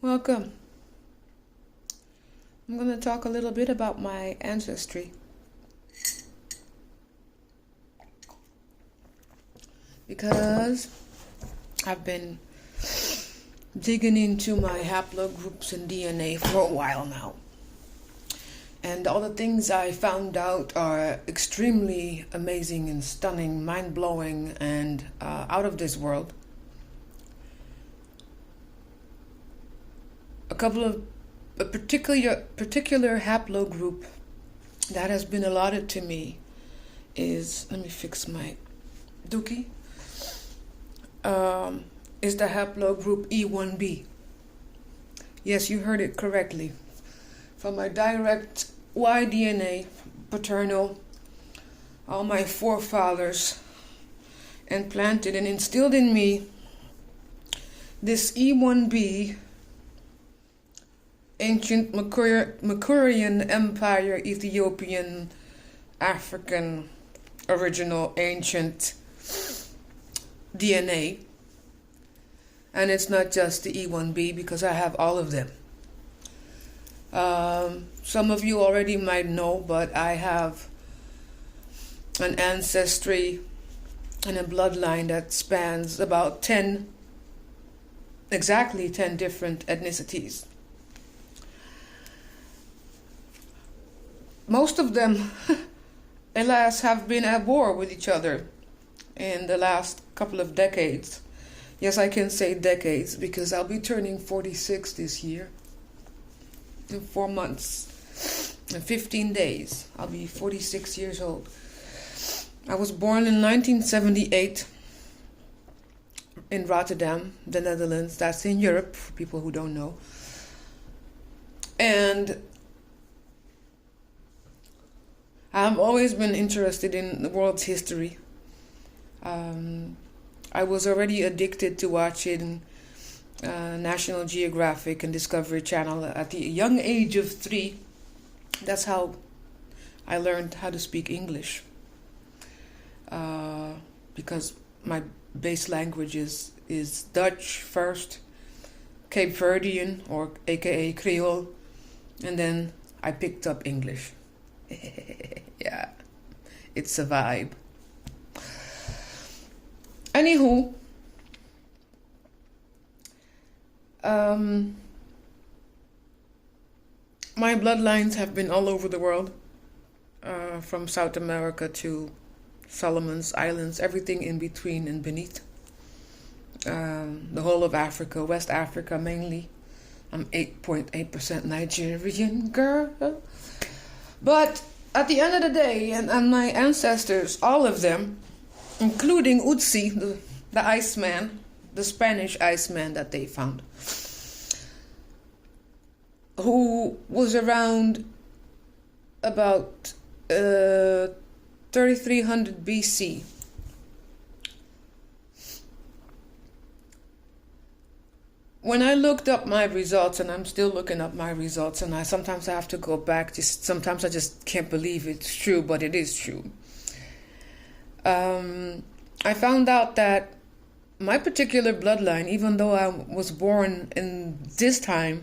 Welcome. I'm going to talk a little bit about my ancestry because I've been digging into my haplogroups and DNA for a while now. And all the things I found out are extremely amazing and stunning, mind-blowing, and out of this world. A particular haplogroup that has been allotted to me is, let me fix my dookie, is the haplogroup E1b. Yes, you heard it correctly. From my direct Y DNA, paternal, all my forefathers implanted and instilled in me this E1b, ancient Makurian Empire, Ethiopian, African, original, ancient DNA. And it's not just the E1b because I have all of them. Some of you already might know, but I have an ancestry and a bloodline that spans about exactly 10 different ethnicities. Most of them, alas, have been at war with each other in the last couple of decades. Yes, I can say decades because I'll be turning 46 this year. In 4 months and 15 days, I'll be 46 years old. I was born in 1978 in Rotterdam, the Netherlands. That's in Europe, for people who don't know. And I've always been interested in the world's history. I was already addicted to watching National Geographic and Discovery Channel at the young age of 3. That's how I learned how to speak English. Because my base language is Dutch first, Cape Verdean, or aka Creole, and then I picked up English. Yeah, it's a vibe. Anywho, my bloodlines have been all over the world, from South America to Solomon's Islands, everything in between and beneath. The whole of Africa, West Africa mainly. I'm 8.8% Nigerian, girl. But at the end of the day, and my ancestors, all of them, including Utsi, the Iceman, the Spanish Iceman that they found, who was around about 3300 BC. When I looked up my results, and I'm still looking up my results, and sometimes I have to go back, sometimes I just can't believe it's true, but it is true. I found out that my particular bloodline, even though I was born in this time,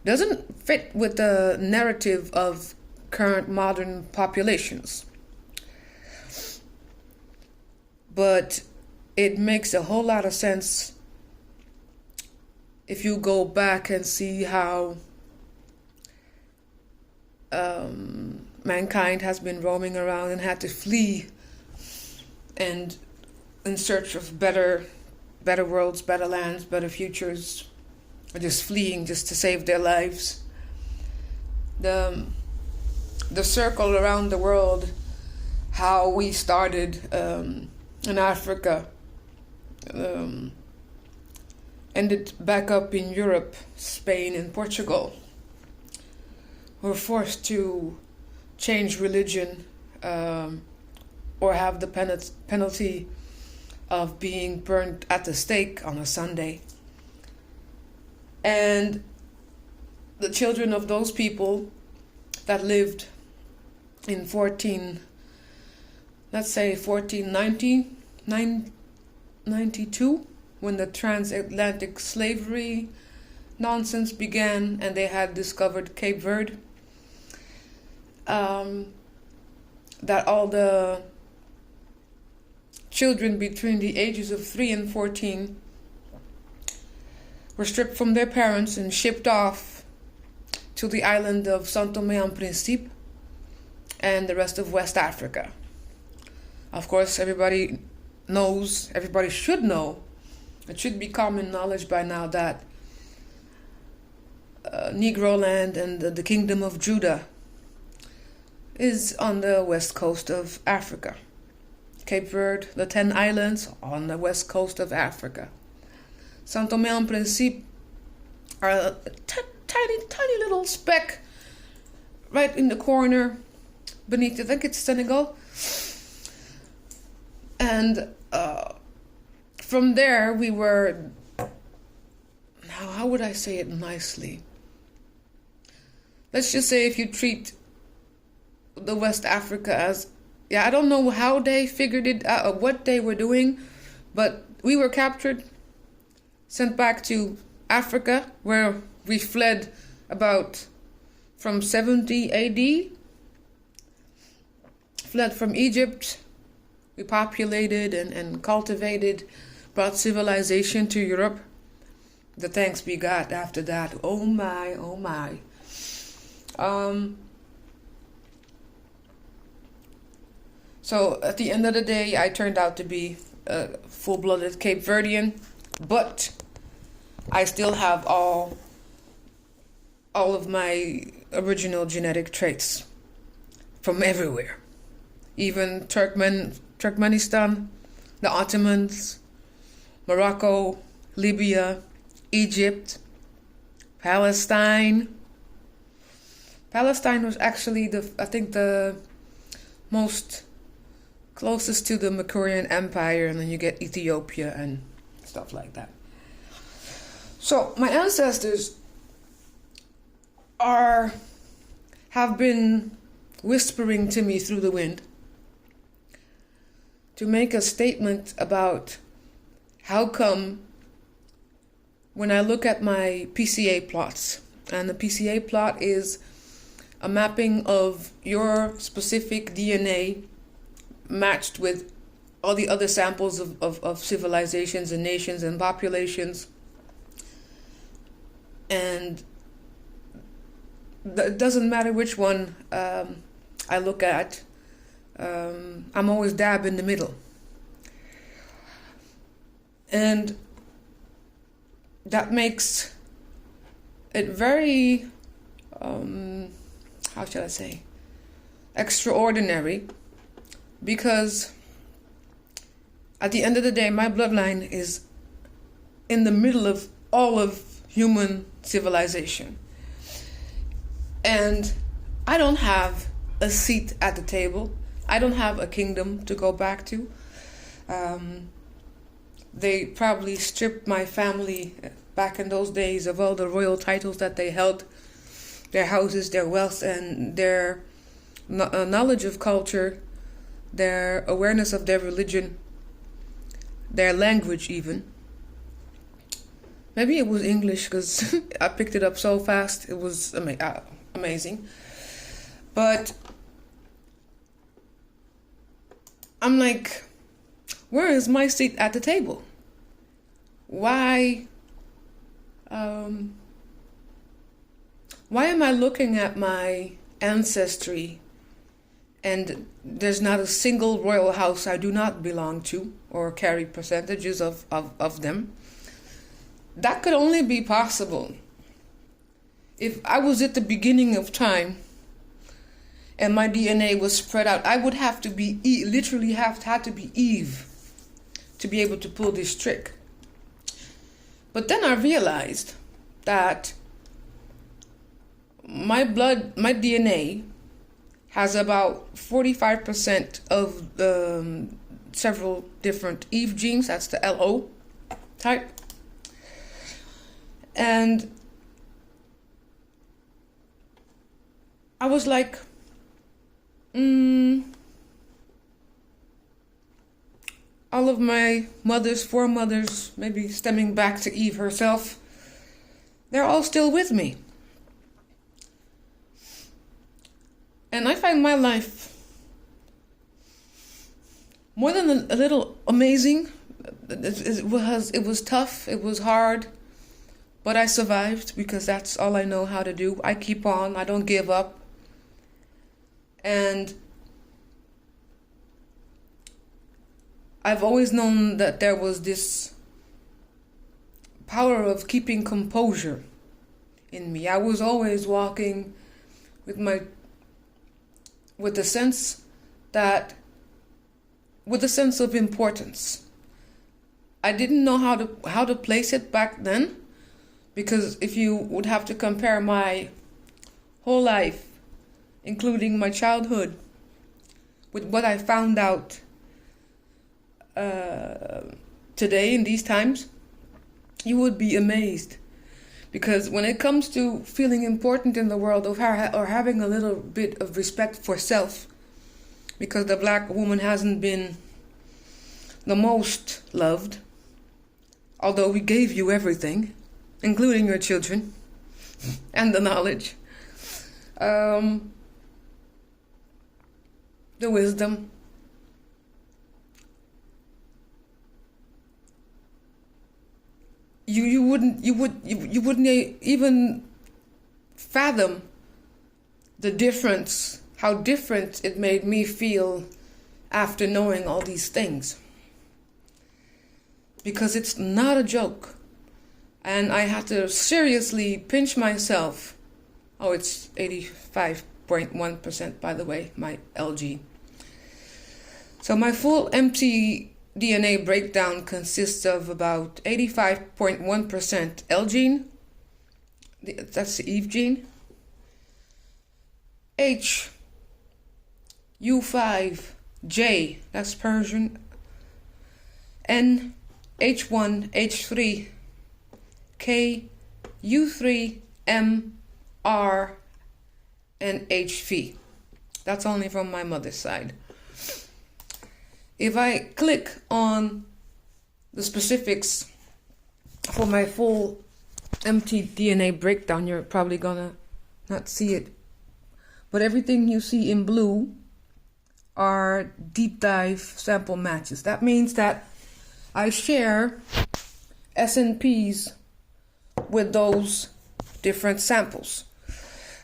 doesn't fit with the narrative of current modern populations. But it makes a whole lot of sense if you go back and see how mankind has been roaming around and had to flee and in search of better worlds, better lands, better futures, or just fleeing just to save their lives. The circle around the world, how we started in Africa, ended back up in Europe, Spain and Portugal. Were forced to change religion or have the penalty of being burnt at the stake on a Sunday. And the children of those people that lived in 1490, 92, when the transatlantic slavery nonsense began and they had discovered Cape Verde, that all the children between the ages of 3 and 14 were stripped from their parents and shipped off to the island of São Tomé and Príncipe and the rest of West Africa. Of course, everybody should know, it should be common knowledge by now that Negroland and the Kingdom of Judah is on the west coast of Africa. Cape Verde, the 10 islands on the west coast of Africa. São Tomé and Príncipe are a tiny little speck right in the corner beneath, I think it's Senegal. And from there we were, now how would I say it nicely? Let's just say if you treat the West Africa as, I don't know how they figured it out, what they were doing, but we were captured, sent back to Africa, where we fled about from 70 AD, fled from Egypt. We populated and cultivated, brought civilization to Europe. The thanks be God after that. Oh my, oh my. So at the end of the day, I turned out to be a full-blooded Cape Verdean, but I still have all of my original genetic traits from everywhere. Even Turkmenistan, the Ottomans, Morocco, Libya, Egypt, Palestine. Palestine was actually the most closest to the Makurian Empire, and then you get Ethiopia and stuff like that. So my ancestors have been whispering to me through the wind to make a statement about how come when I look at my PCA plots, and the PCA plot is a mapping of your specific DNA matched with all the other samples of civilizations and nations and populations. And it doesn't matter which one I look at, I'm always dab in the middle. And that makes it very, how shall I say, extraordinary, because at the end of the day, my bloodline is in the middle of all of human civilization. And I don't have a seat at the table. I don't have a kingdom to go back to. They probably stripped my family back in those days of all the royal titles that they held, their houses, their wealth, and their knowledge of culture, their awareness of their religion, their language even. Maybe it was English, because I picked it up so fast. It was amazing. But I'm like, where is my seat at the table? Why am I looking at my ancestry and there's not a single royal house I do not belong to or carry percentages of them? That could only be possible if I was at the beginning of time and my DNA was spread out. I would have to be literally had to be Eve to be able to pull this trick. But then I realized that my DNA has about 45% of several different Eve genes. That's the LO type. And I was like, all of my mothers, foremothers, maybe stemming back to Eve herself, they're all still with me. And I find my life more than a little amazing. It was tough, it was hard, but I survived because that's all I know how to do. I keep on, I don't give up. And I've always known that there was this power of keeping composure in me. I was always walking with the sense of importance. I didn't know how to place it back then, because if you would have to compare my whole life, including my childhood, with what I found out today in these times, you would be amazed. Because when it comes to feeling important in the world, or having a little bit of respect for self, because the black woman hasn't been the most loved, although we gave you everything, including your children and the knowledge, the wisdom. You wouldn't even fathom the difference, how different it made me feel after knowing all these things. Because it's not a joke. And I had to seriously pinch myself. Oh, it's 85.1%, by the way, my LG. So my full empty DNA breakdown consists of about 85.1% L gene, that's the Eve gene, H, U5, J, that's Persian, N, H1, H3, K, U3, M, R, and HV. That's only from my mother's side. If I click on the specifics for my full empty DNA breakdown, you're probably gonna not see it. But everything you see in blue are deep dive sample matches. That means that I share SNPs with those different samples.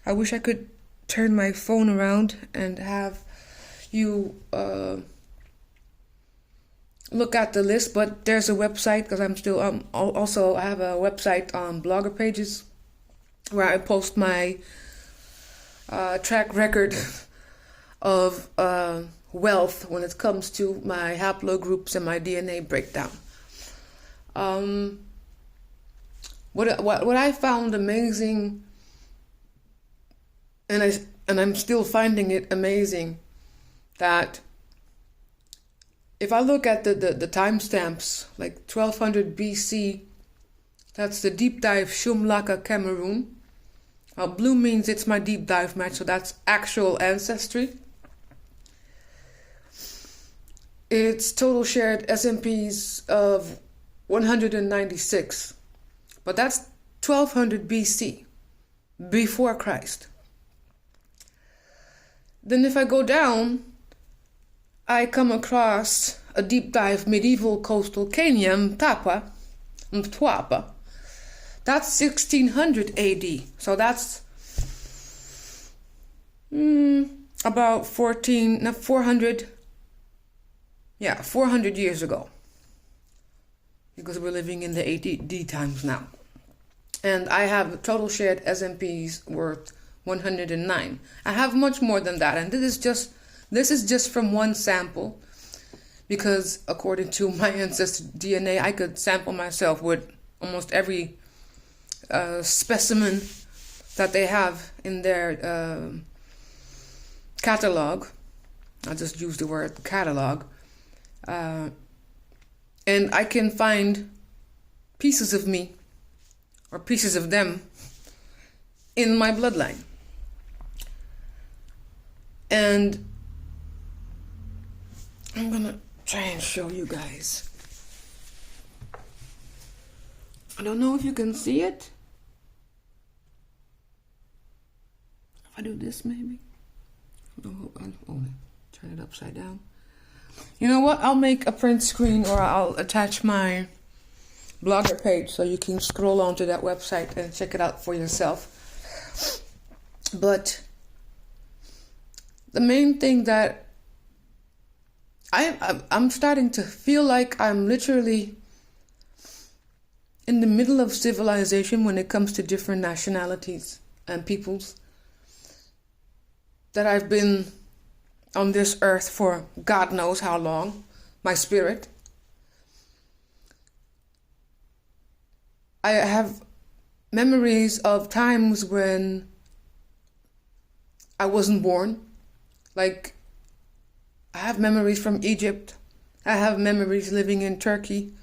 I wish I could turn my phone around and have you look at the list, but there's a website, because I'm still also I have a website on Blogger Pages where I post my track record of wealth when it comes to my haplogroups and my DNA breakdown. What I found amazing, and I'm still finding it amazing, that if I look at the timestamps, like 1200 BC, that's the deep dive Shumlaka, Cameroon. Blue means it's my deep dive match, so that's actual ancestry. It's total shared SNPs of 196, but that's 1200 BC, before Christ. Then if I go down, I come across a deep dive medieval coastal Kenya, Mtwapa. That's 1600 AD. So that's about 400 years ago. Because we're living in the AD times now. And I have total shared SNPs worth 109. I have much more than that, and this is just from one sample, because according to my ancestor DNA, I could sample myself with almost every specimen that they have in their catalog. I'll just use the word catalog. And I can find pieces of me, or pieces of them, in my bloodline. And I'm gonna try and show you guys. I don't know if you can see it. If I do this, maybe. Oh, turn it upside down. You know what? I'll make a print screen, or I'll attach my Blogger page so you can scroll onto that website and check it out for yourself. But the main thing that I'm starting to feel like I'm literally in the middle of civilization when it comes to different nationalities and peoples. That I've been on this earth for God knows how long, my spirit. I have memories of times when I wasn't born. Like, I have memories from Egypt. I have memories living in Turkey.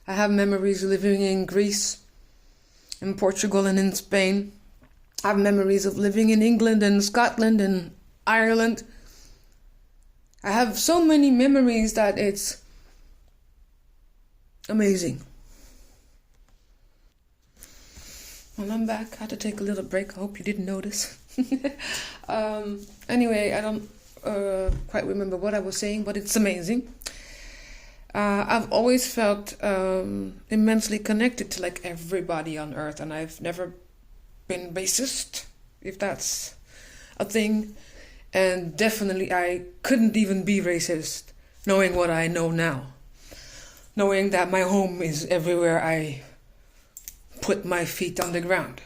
I have memories living in Greece, in Portugal, and in Spain. I have memories of living in England and Scotland and Ireland. I have so many memories that it's amazing. Well, I'm back. I had to take a little break. I hope you didn't notice. Anyway, I don't quite remember what I was saying, but it's amazing. I've always felt immensely connected to like everybody on earth, and I've never been racist, if that's a thing. And definitely I couldn't even be racist knowing what I know now. Knowing that my home is everywhere I put my feet on the ground.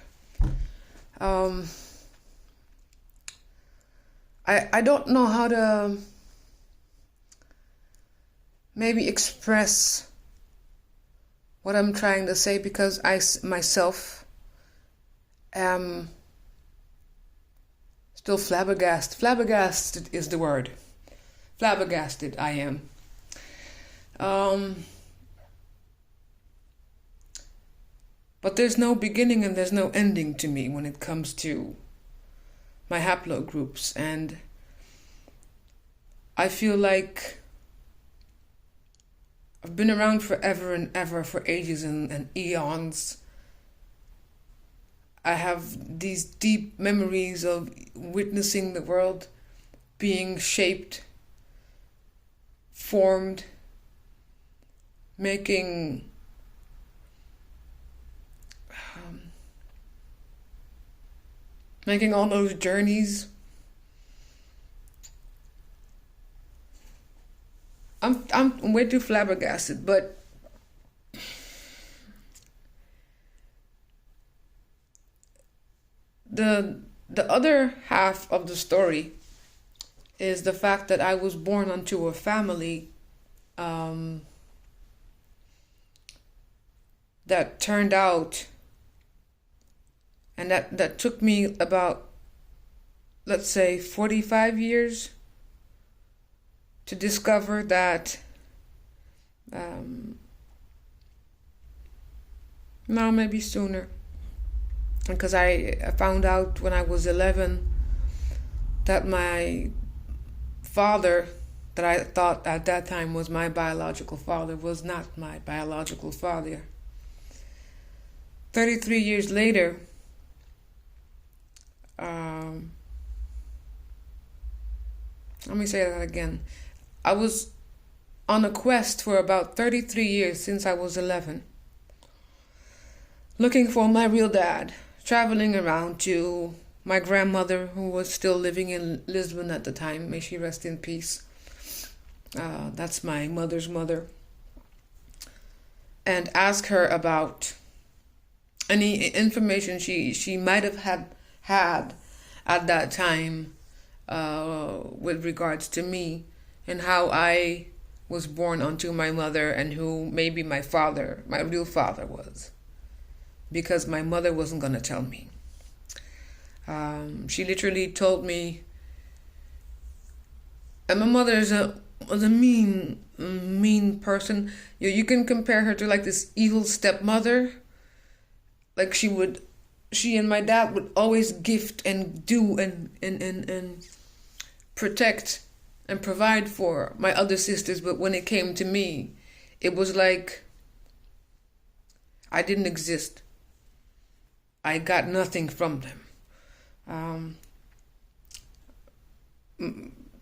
I don't know how to maybe express what I'm trying to say, because I myself am still flabbergasted. Flabbergasted is the word. Flabbergasted I am. But there's no beginning and there's no ending to me when it comes to my haplogroups. And I feel like I've been around forever and ever, for ages and eons. I have these deep memories of witnessing the world being shaped, formed, making all those journeys. I'm way too flabbergasted, but the other half of the story is the fact that I was born into a family that turned out, and that took me about, let's say, 45 years to discover that, no, maybe sooner. Because I found out when I was 11 that my father, that I thought at that time was my biological father, was not my biological father. 33 years later, let me say that again. I was on a quest for about 33 years since I was 11, looking for my real dad, traveling around to my grandmother, who was still living in Lisbon at the time. May she rest in peace. That's my mother's mother. And ask her about any information she might have had at that time with regards to me and how I was born unto my mother and who maybe my father, my real father, was. Because my mother wasn't going to tell me. She literally told me, and my mother was a mean person. You can compare her to like this evil stepmother. Like she and my dad would always gift and do and protect and provide for my other sisters, but when it came to me, it was like I didn't exist. I got nothing from them. Um,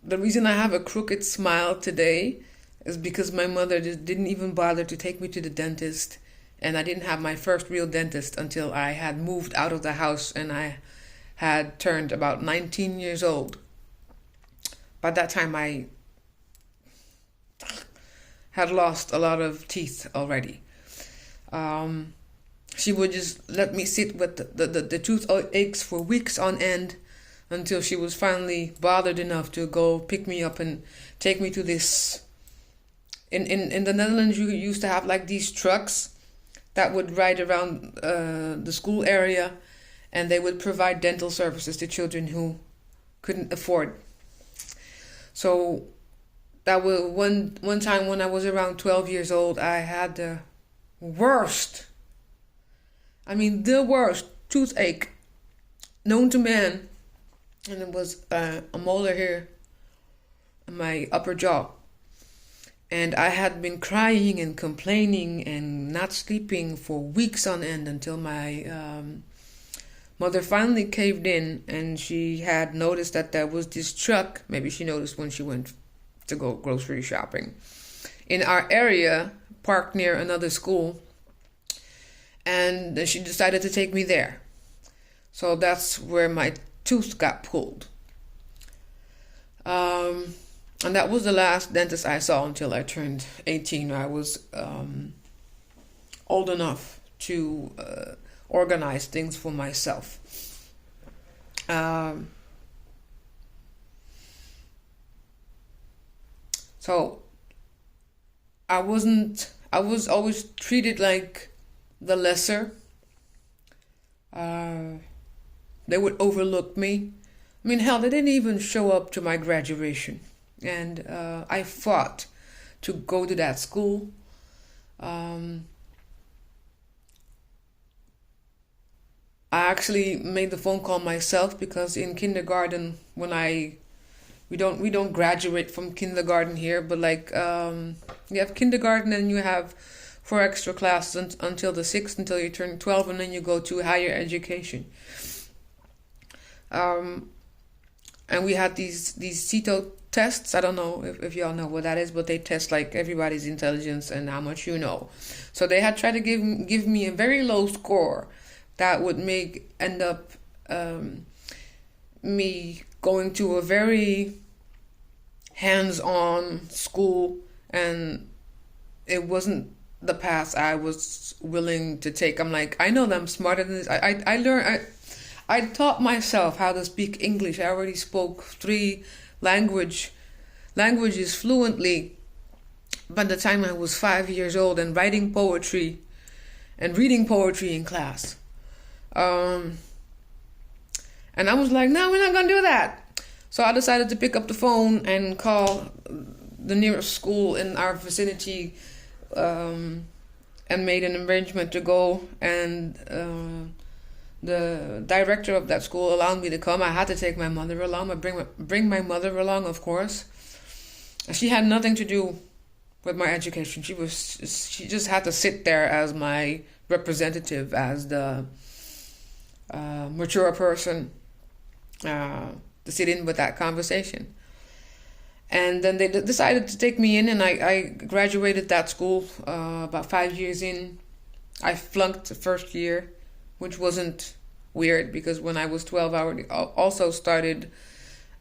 the reason I have a crooked smile today is because my mother just didn't even bother to take me to the dentist. And I didn't have my first real dentist until I had moved out of the house and I had turned about 19 years old. By that time, I had lost a lot of teeth already. She would just let me sit with the toothaches for weeks on end until she was finally bothered enough to go pick me up and take me to this. In the Netherlands, you used to have like these trucks that would ride around the school area, and they would provide dental services to children who couldn't afford. So that was one time when I was around 12 years old, I had the worst, the worst toothache known to man, and it was a molar here in my upper jaw. And I had been crying and complaining and not sleeping for weeks on end until my mother finally caved in, and she had noticed that there was this truck. Maybe she noticed when she went to go grocery shopping in our area, parked near another school. And she decided to take me there. So that's where my tooth got pulled. And that was the last dentist I saw until I turned 18. I was old enough to organize things for myself. So I was always treated like the lesser. They would overlook me. Hell, they didn't even show up to my graduation. And I fought to go to that school. I actually made the phone call myself because in kindergarten, we don't graduate from kindergarten here, but you have kindergarten and you have 4 extra classes until the 6th, until you turn 12, and then you go to higher education. And we had these CETO tests. I don't know if y'all know what that is, but they test like everybody's intelligence and how much you know. So they had tried to give me a very low score that would end up me going to a very hands-on school, and it wasn't the path I was willing to take. I'm like, I know that I'm smarter than this. I taught myself how to speak English. I already spoke 3 languages fluently by the time I was 5 years old, and writing poetry and reading poetry in class. And I was like, no, we're not going to do that. So I decided to pick up the phone and call the nearest school in our vicinity, and made an arrangement to go, and the director of that school allowed me to come. I had to take my mother along. I bring my mother along, of course. She had nothing to do with my education. She just had to sit there as my representative, as the mature person, to sit in with that conversation. And then they decided to take me in, and I graduated that school about 5 years in. I flunked the first year, which wasn't weird because when I was 12, I also started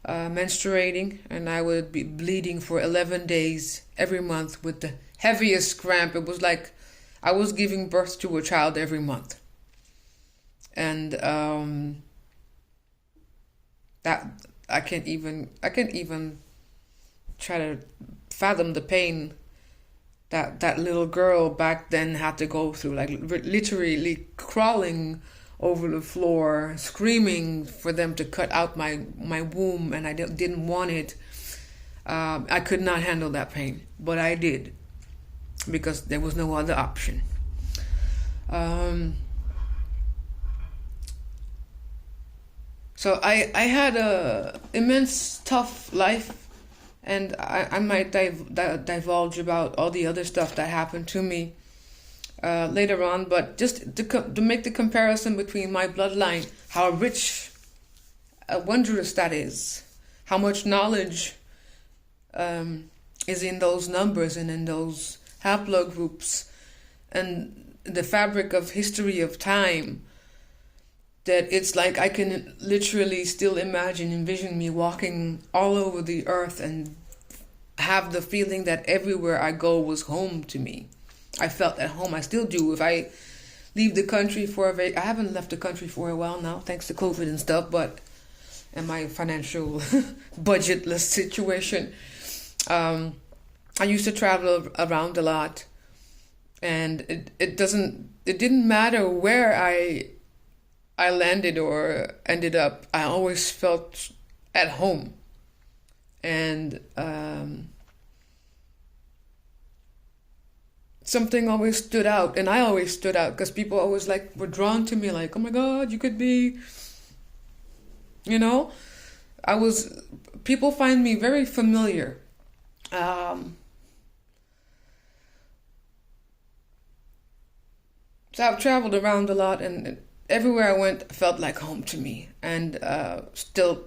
menstruating, and I would be bleeding for 11 days every month with the heaviest cramp. It was like I was giving birth to a child every month. And that I can't even try to fathom the pain that little girl back then had to go through, like literally crawling over the floor, screaming for them to cut out my womb, and I didn't want it. I could not handle that pain, but I did, because there was no other option. So I had a immense tough life And I might divulge about all the other stuff that happened to me later on, but just to make the comparison between my bloodline, how rich, wondrous that is, how much knowledge is in those numbers and in those haplogroups, and the fabric of history of time, that it's like I can literally still envision me walking all over the earth and have the feeling that everywhere I go was home to me. I felt at home. I still do. If I leave the country I haven't left the country for a while now, thanks to COVID and stuff, but and my financial budgetless situation. I used to travel around a lot, and it didn't matter where I landed or ended up. I always felt at home, and something always stood out, and I always stood out because people always were drawn to me, like, oh my God, you could be, you know. People find me very familiar. So I've traveled around a lot, and everywhere I went felt like home to me, and still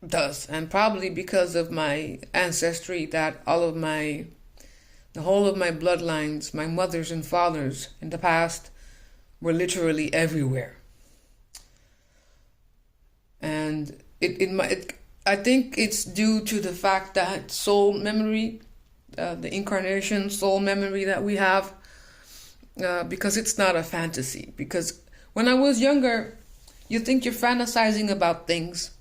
does. And probably because of my ancestry, that the whole of my bloodlines, my mothers and fathers in the past, were literally everywhere. And I think it's due to the fact that soul memory, the incarnation soul memory that we have, because it's not a fantasy. Because when I was younger, you think you're fantasizing about things.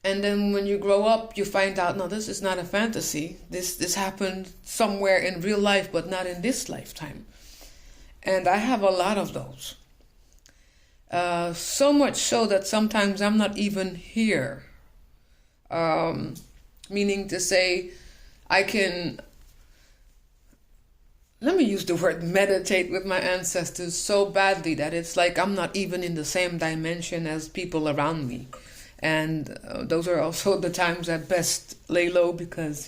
And then when you grow up, you find out, no, this is not a fantasy. This happened somewhere in real life, but not in this lifetime. And I have a lot of those. So much so that sometimes I'm not even here. Meaning to say, I can, let me use the word meditate with my ancestors so badly that it's like I'm not even in the same dimension as people around me. And those are also the times I best lay low because,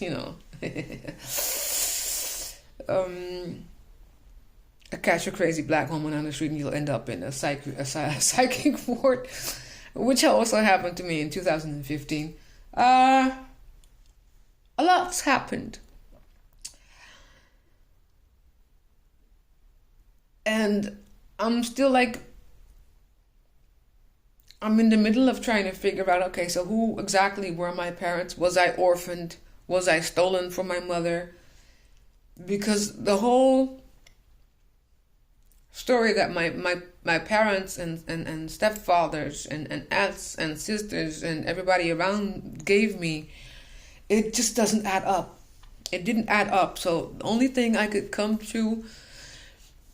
catch a crazy black woman on the street and you'll end up in a psychic ward, which also happened to me in 2015. A lot's happened. And I'm still I'm in the middle of trying to figure out, okay, so who exactly were my parents? Was I orphaned? Was I stolen from my mother? Because the whole story that my parents and stepfathers and aunts and sisters and everybody around gave me, it just doesn't add up. It didn't add up. So the only thing I could come to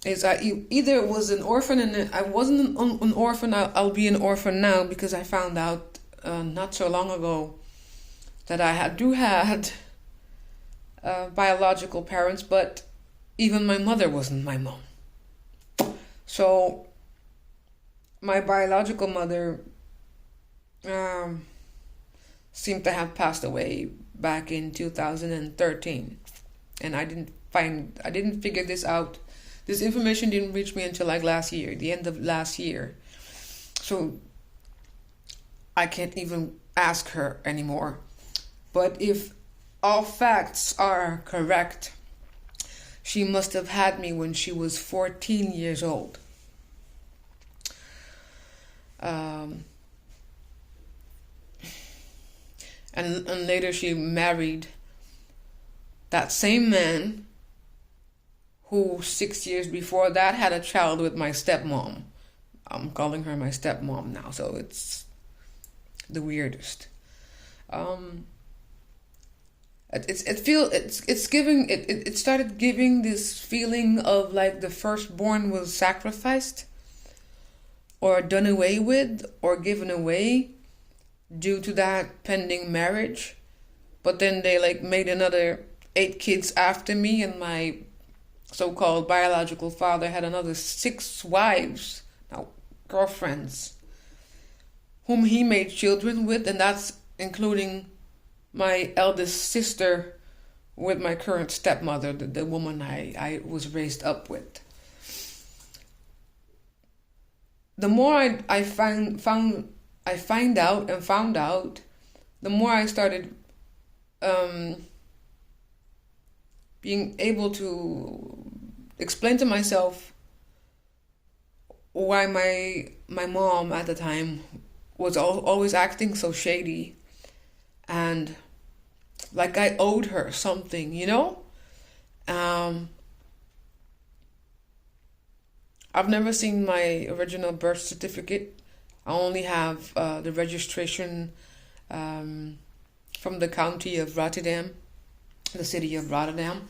is I either was an orphan, and I wasn't an orphan. I'll be an orphan now because I found out not so long ago that I had biological parents, but even my mother wasn't my mom. So my biological mother seemed to have passed away back in 2013, and I didn't figure this out. This information didn't reach me until last year, the end of last year. So I can't even ask her anymore. But if all facts are correct, she must have had me when she was 14 years old. And later she married that same man who 6 years before that had a child with my stepmom. I'm calling her my stepmom now, so it's the weirdest. It started giving this feeling of like the firstborn was sacrificed or done away with or given away due to that pending marriage. But then they made another 8 kids after me, and my so-called biological father had another 6 wives, now girlfriends, whom he made children with, and that's including my eldest sister with my current stepmother, the woman I was raised up with. The more I find out, the more I started being able to explain to myself why my mom at the time was always acting so shady, and like I owed her something, you know? I've never seen my original birth certificate. I only have the registration from the county of Rotterdam, the city of Rotterdam,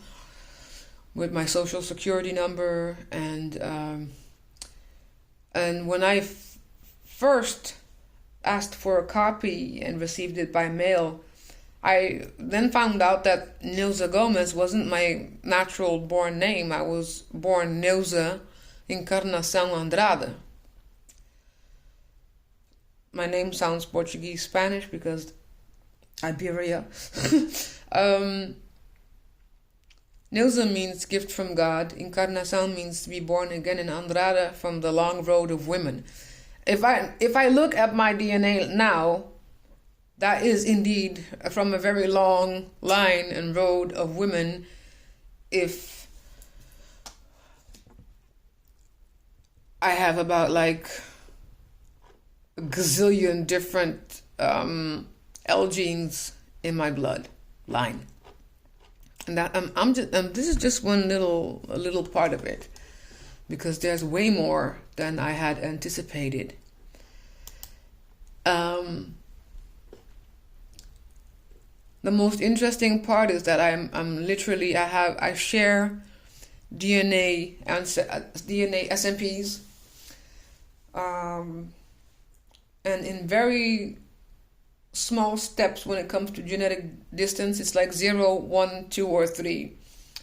with my social security number. And when I first asked for a copy and received it by mail, I then found out that Nilza Gomez wasn't my natural born name. I was born Nilza Encarnação Andrade. My name sounds Portuguese Spanish because Iberia. Nilza means gift from God. Encarnação means to be born again, and Andrade from the long road of women. If I look at my DNA now, that is indeed from a very long line and road of women. If I have about like a gazillion different L genes in my blood line, and that this is just one little part of it, because there's way more than I had anticipated. The most interesting part is that I share DNA and DNA SNPs, and in very small steps when it comes to genetic distance. It's like 0, 1, 2, or 3.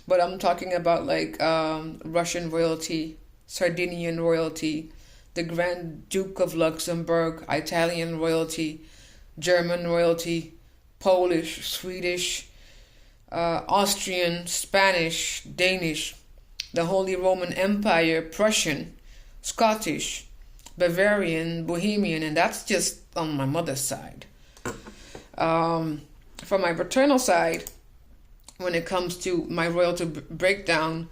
But I'm talking about like Russian royalty, Sardinian royalty, the Grand Duke of Luxembourg, Italian royalty, German royalty, Polish, Swedish, Austrian, Spanish, Danish, the Holy Roman Empire, Prussian, Scottish, Bavarian, Bohemian, and that's just on my mother's side. From my paternal side, when it comes to my royalty breakdown,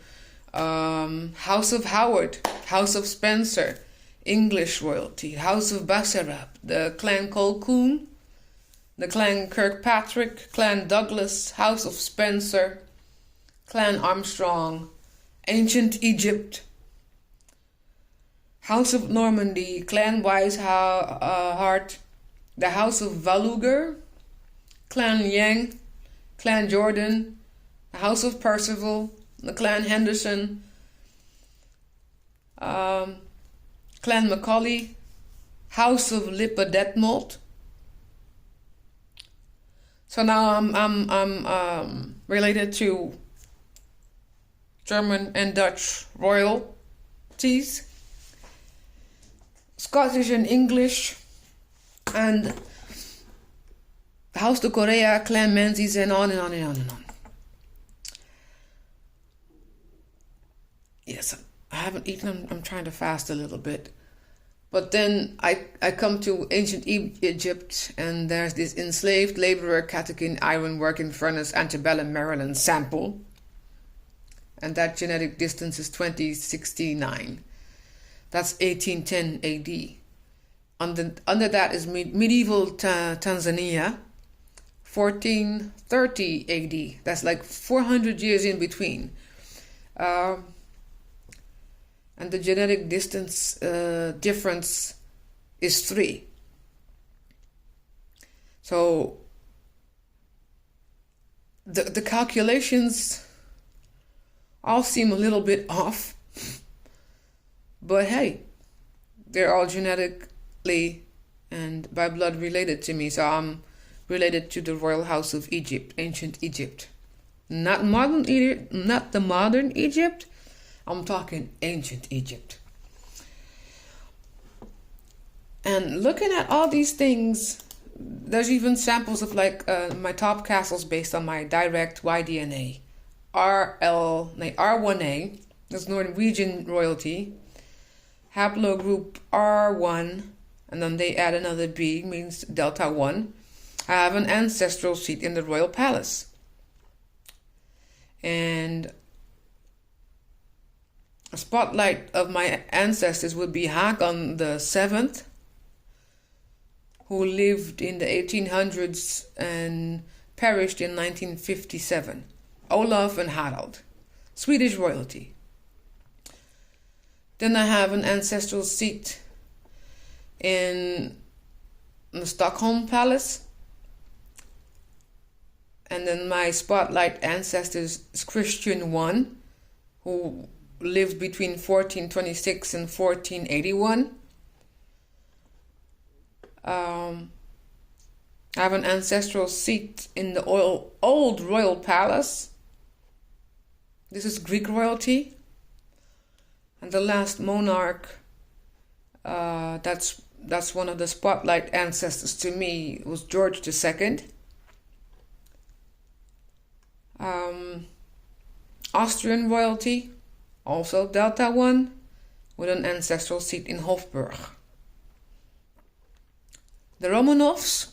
House of Howard, House of Spencer, English royalty, House of Basarab, the Clan Colquhoun, the Clan Kirkpatrick, Clan Douglas, House of Spencer, Clan Armstrong, Ancient Egypt, House of Normandy, Clan Wiseheart, the House of Valuger, Clan Yang, Clan Jordan, the House of Percival, the Clan Henderson, Clan Macaulay, House of Lippe Detmold. So now I'm related to German and Dutch royalties, Scottish and English, and House de Korea, Clan Menzies, and on and on and on and on. Yes, I haven't eaten. I'm trying to fast a little bit. But then I come to ancient Egypt, and there's this enslaved laborer catechin iron working furnace antebellum Maryland sample. And that genetic distance is 2069. That's 1810 AD. Under that is medieval Tanzania, 1430 AD. That's like 400 years in between. And the genetic distance difference is 3. So the calculations all seem a little bit off, but hey, they're all genetically and by blood related to me. So I'm related to the royal house of Egypt, ancient Egypt, not modern Egypt, not the modern Egypt. I'm talking ancient Egypt. And looking at all these things there's even samples of like my top castles based on my direct Y-DNA. R1A, that's Norwegian royalty. Haplogroup R1, and then they add another B, means Delta 1. I have an ancestral seat in the royal palace. And a spotlight of my ancestors would be Haakon the Seventh, who lived in the 1800s and perished in 1957. Olaf and Harald, Swedish royalty. Then I have an ancestral seat in the Stockholm Palace. And then my spotlight ancestors is Christian I, who lived between 1426 and 1481. I have an ancestral seat in the old royal palace. This is Greek royalty. And the last monarch, that's one of the spotlight ancestors to me, was George II. Austrian royalty, also Delta 1, with an ancestral seat in Hofburg. The Romanovs,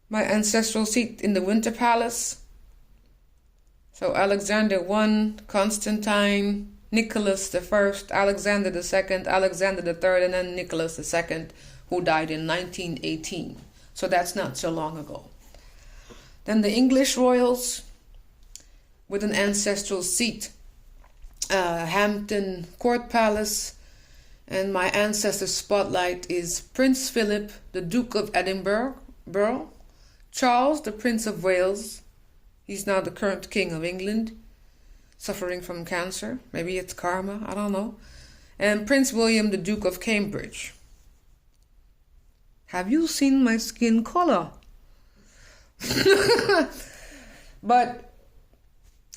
my ancestral seat in the Winter Palace. So Alexander I, Constantine, Nicholas I, Alexander II, Alexander III, and then Nicholas II, who died in 1918. So that's not so long ago. Then the English royals with an ancestral seat, Hampton Court Palace, and my ancestor's spotlight is Prince Philip, the Duke of Edinburgh, Charles, the Prince of Wales. He's now the current King of England, suffering from cancer. Maybe it's karma, I don't know. And Prince William, the Duke of Cambridge. Have you seen my skin color? But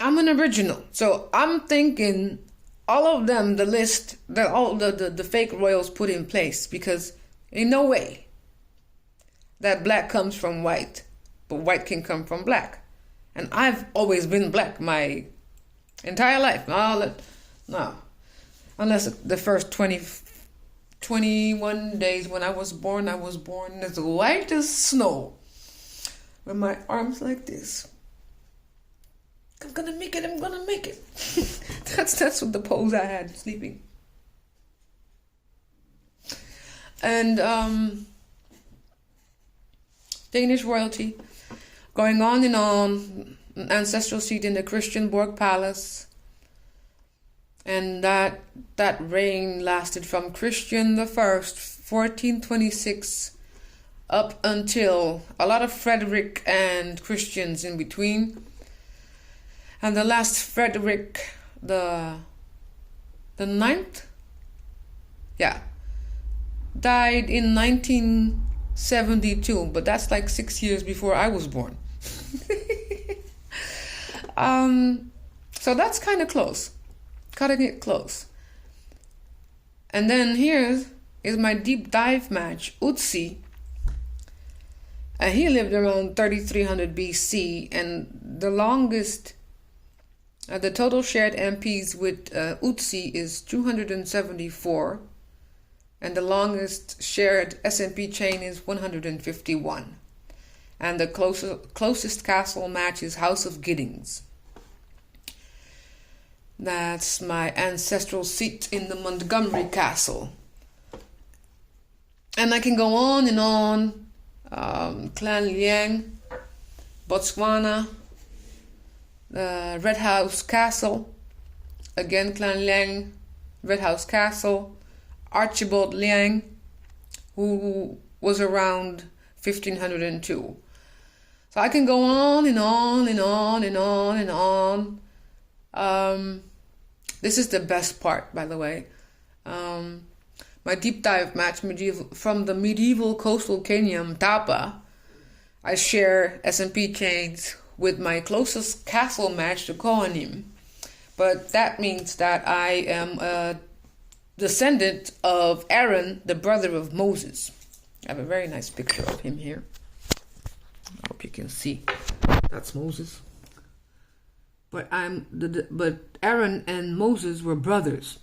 I'm an original. So I'm thinking all of them, the list that all the fake royals put in place, because in no way that black comes from white, but white can come from black. And I've always been black my entire life. No. Unless the first 21 days when I was born as white as snow. With my arms like this. I'm gonna make it. That's what the pose I had sleeping. And Danish royalty, going on and on, an ancestral seat in the Christianborg Palace. And that reign lasted from Christian the First, 1426, up until a lot of Frederick and Christians in between. And the last Frederick, the ninth, died in 1972, but that's like 6 years before I was born. So that's kind of close, cutting it close. And then here is my deep dive match, Utsi. He lived around 3300 BC, and the longest, the total shared MPs with Utsi is 274, and the longest shared SMP chain is 151. And the closest castle match is House of Giddings. That's my ancestral seat in the Montgomery Castle. And I can go on and on. Clan Liang, Botswana, Red House Castle, again Clan Liang, Red House Castle, Archibald Liang, who was around 1502. So I can go on and on and on and on and on. This is the best part, by the way. My deep dive match from the medieval coastal Kenya, Mtapa. I share SMP chains with my closest castle match, the Kohanim. But that means that I am a descendant of Aaron, the brother of Moses. I have a very nice picture of him here. I hope you can see. That's Moses. But but Aaron and Moses were brothers.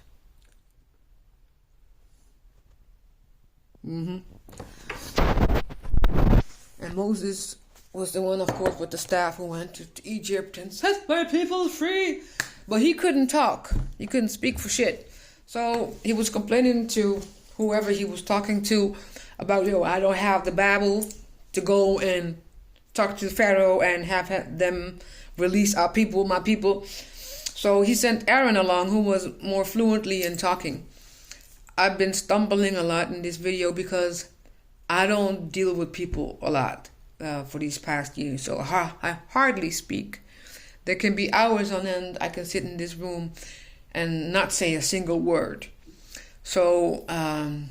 And Moses was the one, of course, with the staff who went to Egypt and set my people free. But he couldn't talk. He couldn't speak for shit. So he was complaining to whoever he was talking to about, I don't have the Bible to go and talk to Pharaoh and have them release our people, my people. So he sent Aaron along, who was more fluently in talking. I've been stumbling a lot in this video because I don't deal with people a lot for these past years. So I hardly speak. There can be hours on end I can sit in this room and not say a single word. So, and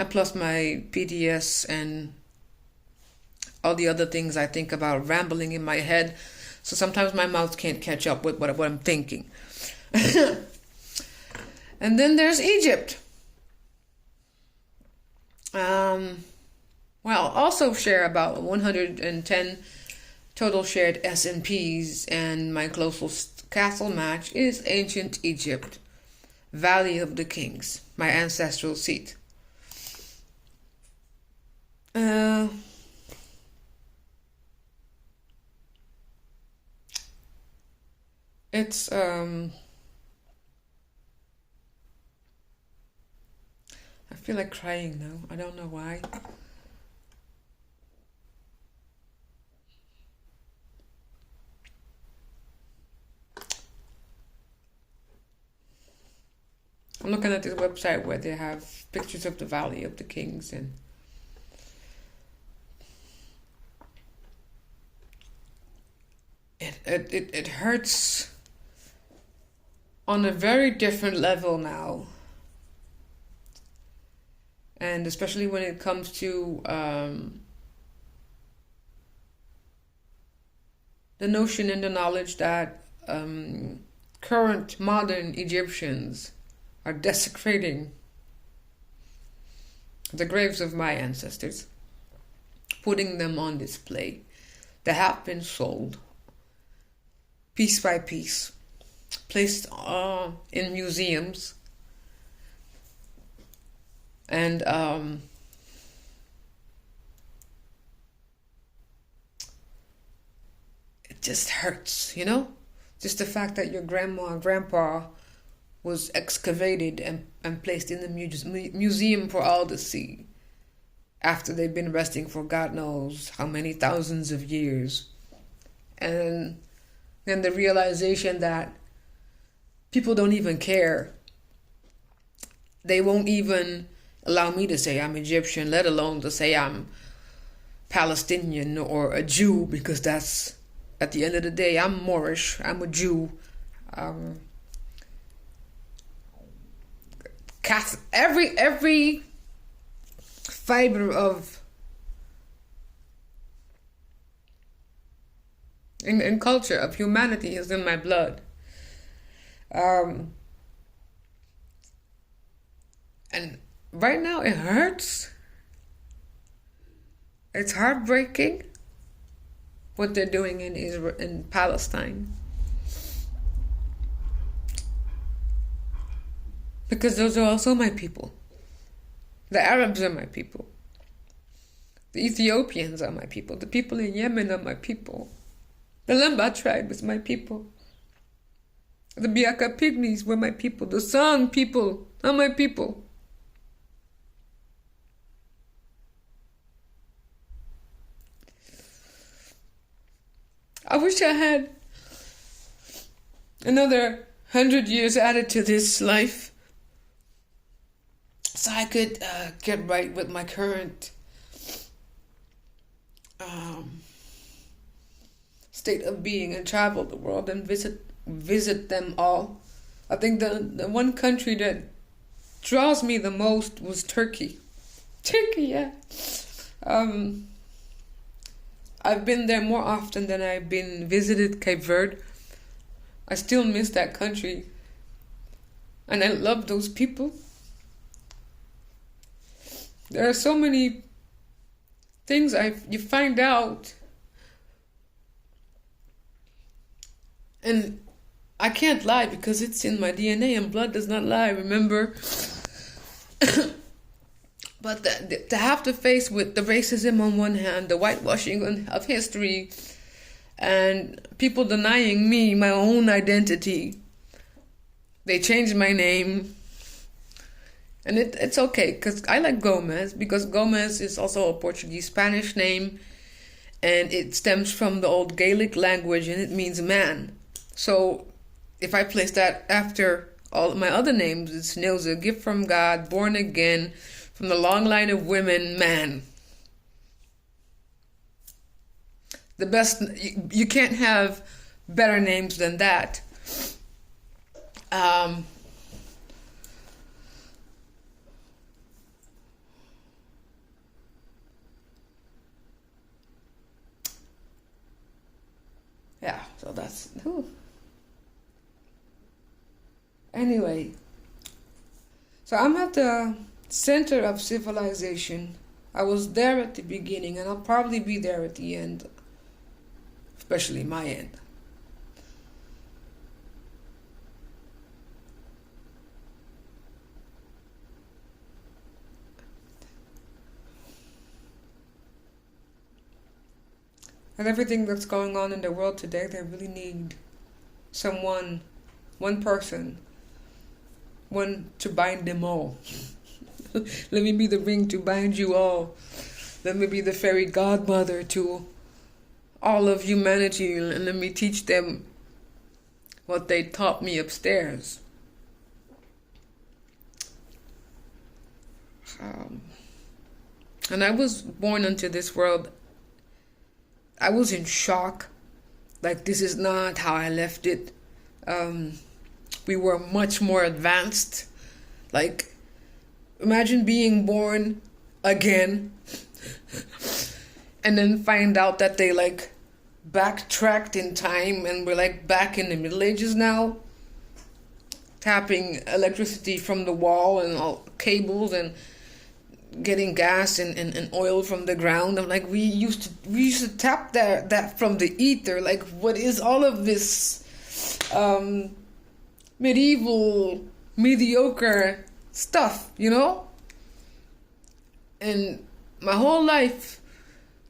plus my PTS and all the other things I think about rambling in my head. So sometimes my mouth can't catch up with what I'm thinking. And then there's Egypt. Also share about 110 total shared S&Ps, and my closest castle match is ancient Egypt, Valley of the Kings, my ancestral seat. It's I feel like crying now. I don't know why. I'm looking at this website where they have pictures of the Valley of the Kings, and it hurts on a very different level now. And especially when it comes to the notion and the knowledge that current modern Egyptians are desecrating the graves of my ancestors, putting them on display. They have been sold piece by piece, placed in museums, and it just hurts, just the fact that your grandma and grandpa was excavated and placed in the museum for all to see after they've been resting for God knows how many thousands of years. And then the realization that people don't even care. They won't even allow me to say I'm Egyptian, let alone to say I'm Palestinian or a Jew, because that's, at the end of the day, I'm Moorish, I'm a Jew. Every fiber of in culture of humanity is in my blood. And right now it hurts. It's heartbreaking what they're doing in Israel, in Palestine. Because those are also my people. The Arabs are my people. The Ethiopians are my people. The people in Yemen are my people. The Lemba tribe is my people. The Biaka Pygmies were my people. The San people are my people. I wish I had another 100 years added to this life, so I could get right with my current state of being and travel the world and visit them all. I think the one country that draws me the most was Turkey. Turkey, yeah. I've been there more often than I've been visited Cape Verde. I still miss that country. and I love those people. There are so many things you find out, and I can't lie because it's in my DNA and blood does not lie, remember? But to have to face with the racism on one hand, the whitewashing of history, and people denying me my own identity. They changed my name. And it's okay, because I like Gomez, because Gomez is also a Portuguese Spanish name, and it stems from the old Gaelic language, and it means man. So if I place that after all my other names, it's Nilse, a gift from God, born again, from the long line of women, man. The best, you can't have better names than that. Yeah, so that's... Whew. Anyway, so I'm at the center of civilization. I was there at the beginning, and I'll probably be there at the end, especially my end. And everything that's going on in the world today, they really need someone, one person, one to bind them all. Let me be the ring to bind you all. Let me be the fairy godmother to all of humanity, and let me teach them what they taught me upstairs. And I was born into this world. I was in shock. Like, this is not how I left it. We were much more advanced. Like, imagine being born again and then find out that they like backtracked in time and we're like back in the Middle Ages now, tapping electricity from the wall and all cables and getting gas and oil from the ground. I'm like, we used to tap that from the ether. Like, what is all of this medieval mediocre stuff, you know? And my whole life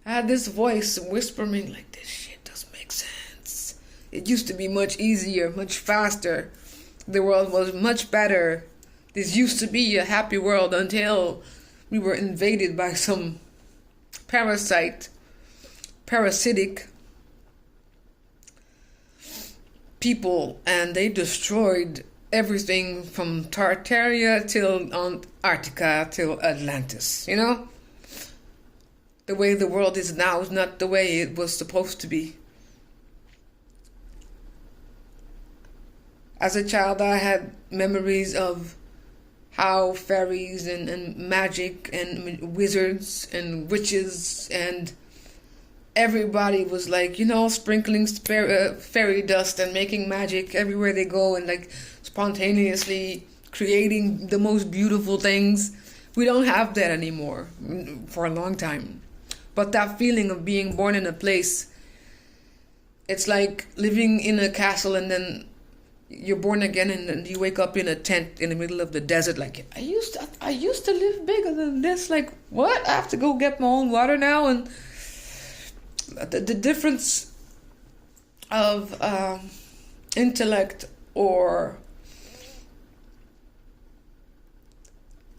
I had this voice whispering like, this shit doesn't make sense. It used to be much easier, much faster. The world was much better. This used to be a happy world until we were invaded by some parasitic people, and they destroyed everything from Tartaria till Antarctica till Atlantis, you know? The way the world is now is not the way it was supposed to be. As a child, I had memories of how fairies and magic and wizards and witches and everybody was like, you know, sprinkling fairy dust and making magic everywhere they go and like spontaneously creating the most beautiful things. We don't have that anymore for a long time. But that feeling of being born in a place, it's like living in a castle and then you're born again and then you wake up in a tent in the middle of the desert. Like, I used to live bigger than this. Like, what? I have to go get my own water now? And the difference of intellect or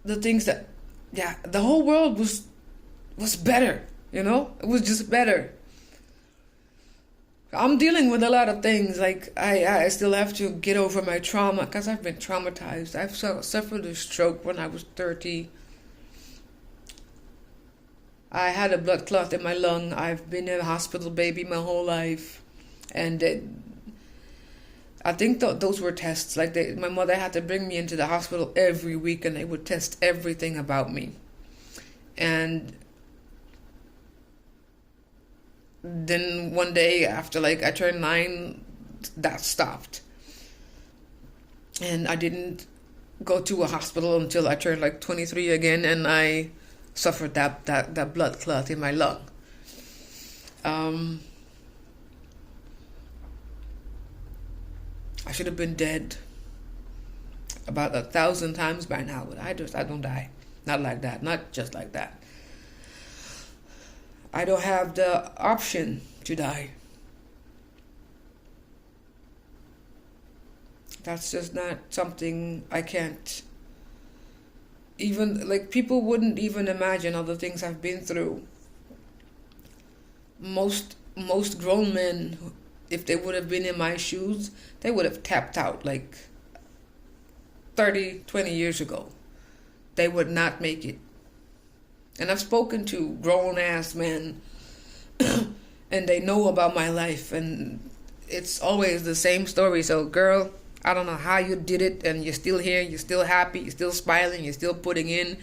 the things that, yeah, the whole world was better, you know? It was just better. I'm dealing with a lot of things. Like, I still have to get over my trauma because I've been traumatized. I've suffered a stroke when I was 30. I had a blood clot in my lung. I've been a hospital baby my whole life. And I think those were tests. Like, my mother had to bring me into the hospital every week and they would test everything about me. And then one day after I turned 9, that stopped. And I didn't go to a hospital until I turned like 23 again, and I suffered that blood clot in my lung. I should have been dead about 1,000 times by now, but I don't die. Not like that. Not just like that. I don't have the option to die. That's just not something I can't even, like, people wouldn't even imagine all the things I've been through. Most grown men, if they would have been in my shoes, they would have tapped out like 30, 20 years ago. They would not make it. And I've spoken to grown-ass men and they know about my life, and it's always the same story. So, girl, I don't know how you did it, and you're still here, you're still happy, you're still smiling, you're still putting in.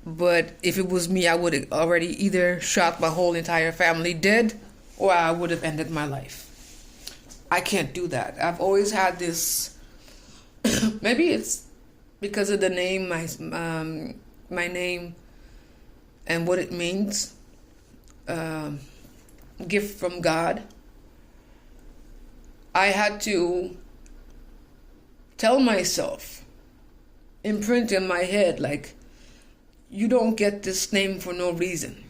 But if it was me, I would have already either shot my whole entire family dead, or I would have ended my life. I can't do that. I've always had this, maybe it's because of the name, my name and what it means, gift from God. I had to tell myself, imprint in my head, like, you don't get this name for no reason.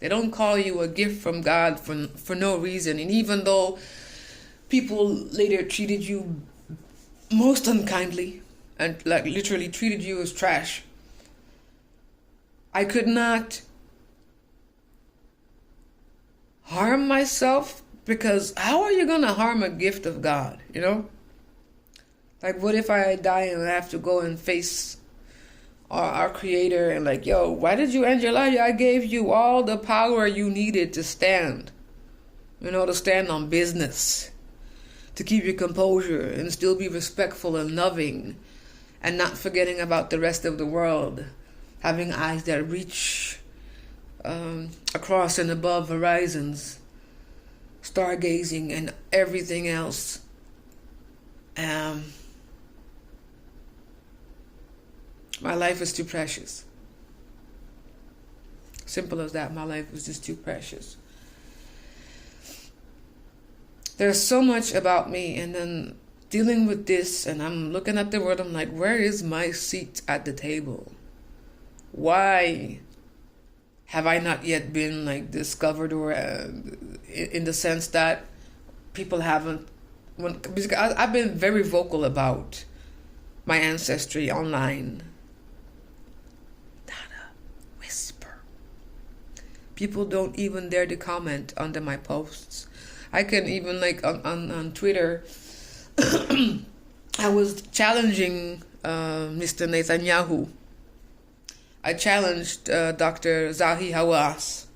They don't call you a gift from God for no reason. And even though people later treated you most unkindly and like literally treated you as trash, I could not harm myself, because how are you going to harm a gift of God, you know? Like, what if I die and I have to go and face our creator and like, yo, why did you end your life? I gave you all the power you needed to stand, you know, to stand on business, to keep your composure and still be respectful and loving and not forgetting about the rest of the world, having eyes that reach across and above horizons, stargazing and everything else. My life is too precious. Simple as that. My life is just too precious. There's so much about me, and then dealing with this, and I'm looking at the world, I'm like, where is my seat at the table? Why have I not yet been like discovered, or in the sense that people haven't, because I've been very vocal about my ancestry online. Not a whisper. People don't even dare to comment under my posts. I can even, like, on Twitter, I was challenging Mr. Netanyahu. I challenged Dr. Zahi Hawass.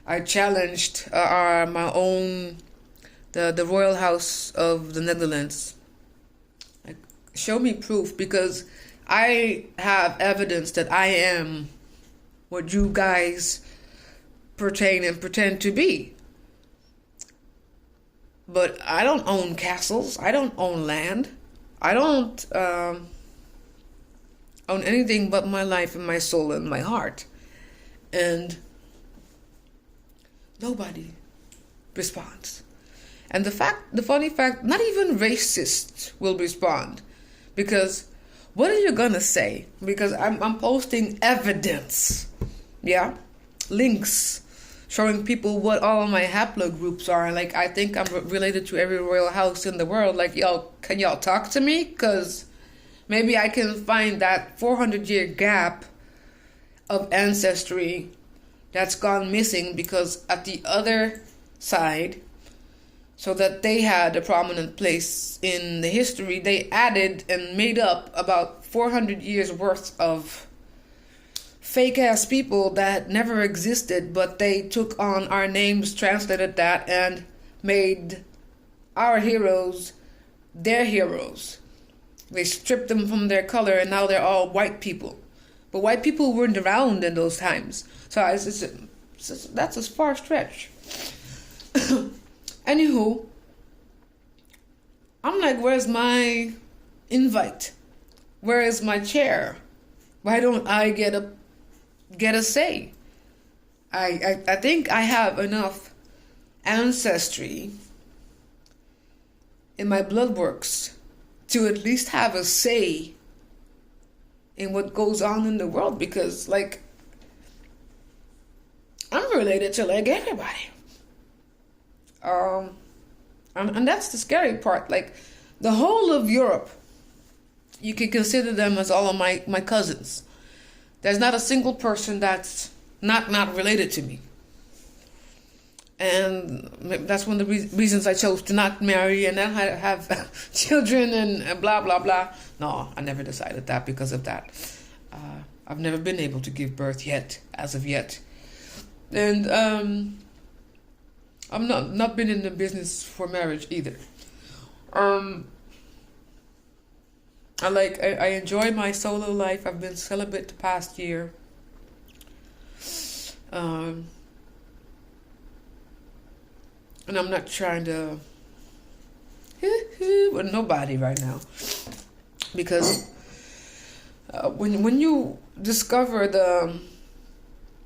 I challenged my own, the Royal House of the Netherlands. Like, show me proof, because I have evidence that I am what you guys pertain and pretend to be. But I don't own castles. I don't own land. I don't own anything but my life and my soul and my heart. And nobody responds. And the funny fact, not even racists will respond. Because what are you gonna say? Because I'm posting evidence. Yeah? Links showing people what all of my haplogroups are. Like, I think I'm related to every royal house in the world. Like, y'all, can y'all talk to me? Because maybe I can find that 400-year gap of ancestry that's gone missing, because at the other side, so that they had a prominent place in the history, they added and made up about 400 years worth of fake-ass people that never existed, but they took on our names, translated that, and made our heroes their heroes. They stripped them from their color, and now they're all white people. But white people weren't around in those times. So that's a far stretch. Anywho, I'm like, where's my invite? Where is my chair? Why don't I get a say? I think I have enough ancestry in my blood works to at least have a say in what goes on in the world, because like I'm related to like everybody. And that's the scary part. Like the whole of Europe, you can consider them as all of my cousins. There's not a single person that's not related to me. And that's one of the reasons I chose to not marry and then have children and blah, blah, blah. No, I never decided that because of that. I've never been able to give birth yet, as of yet. And I've not been in the business for marriage either. I enjoy my solo life. I've been celibate the past year. And I'm not trying to with nobody right now, because when you discover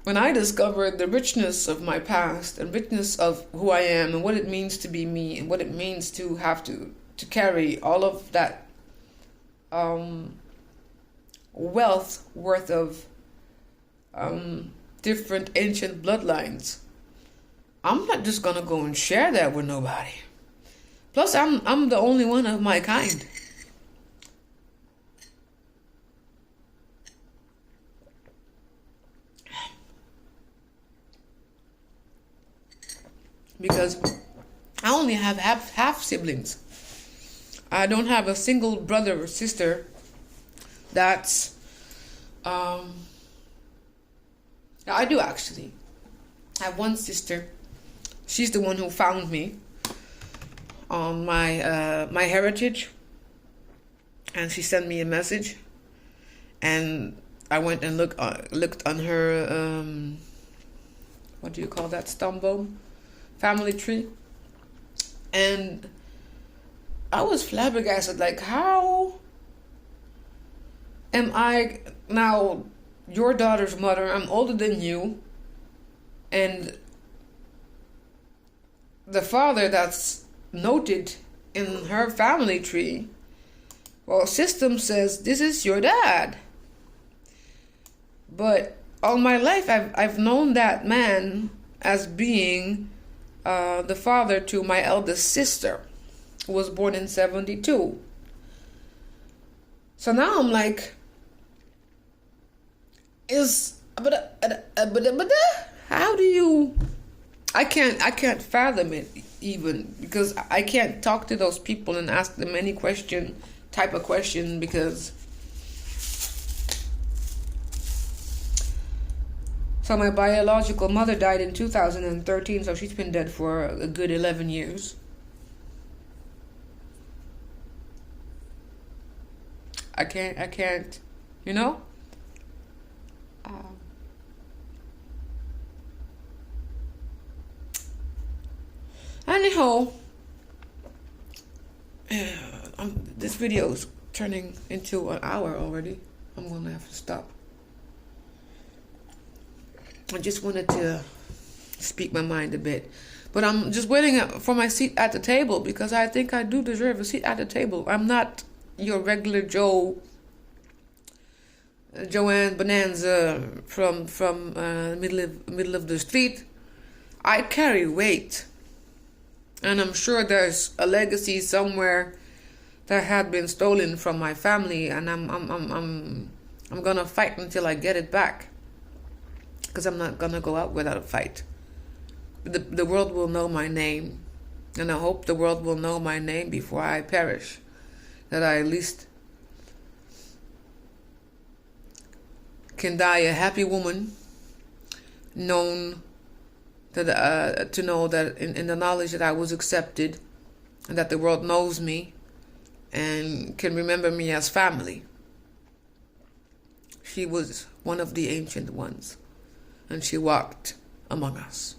when I discovered the richness of my past and richness of who I am and what it means to be me and what it means to have to carry all of that wealth worth of different ancient bloodlines, I'm not just gonna go and share that with nobody. Plus, I'm the only one of my kind. Because I only have half siblings. I don't have a single brother or sister that's I do actually. I have one sister. She's the one who found me on my my heritage, and she sent me a message, and I went and looked on her what do you call that, stumbo family tree, and I was flabbergasted. Like, how am I now your daughter's mother? I'm older than you, and the father that's noted in her family tree, well, system says this is your dad. But all my life I've known that man as being the father to my eldest sister, who was born in 72. So now I'm like, how do you? I can't fathom it even, because I can't talk to those people and ask them any type of question, because so my biological mother died in 2013, so she's been dead for a good 11 years. I can't, you know? Anyhow, this video is turning into an hour already. I'm gonna have to stop. I just wanted to speak my mind a bit, but I'm just waiting for my seat at the table, because I think I do deserve a seat at the table. I'm not your regular Joanne Bonanza from middle of the street. I carry weight, and I'm sure there's a legacy somewhere that had been stolen from my family, and I'm gonna fight until I get it back, because I'm not gonna go out without a fight. The world will know my name, and I hope the world will know my name before I perish, that I at least can die a happy woman, known that to know that in the knowledge that I was accepted, and that the world knows me and can remember me as family. She was one of the ancient ones, and she walked among us.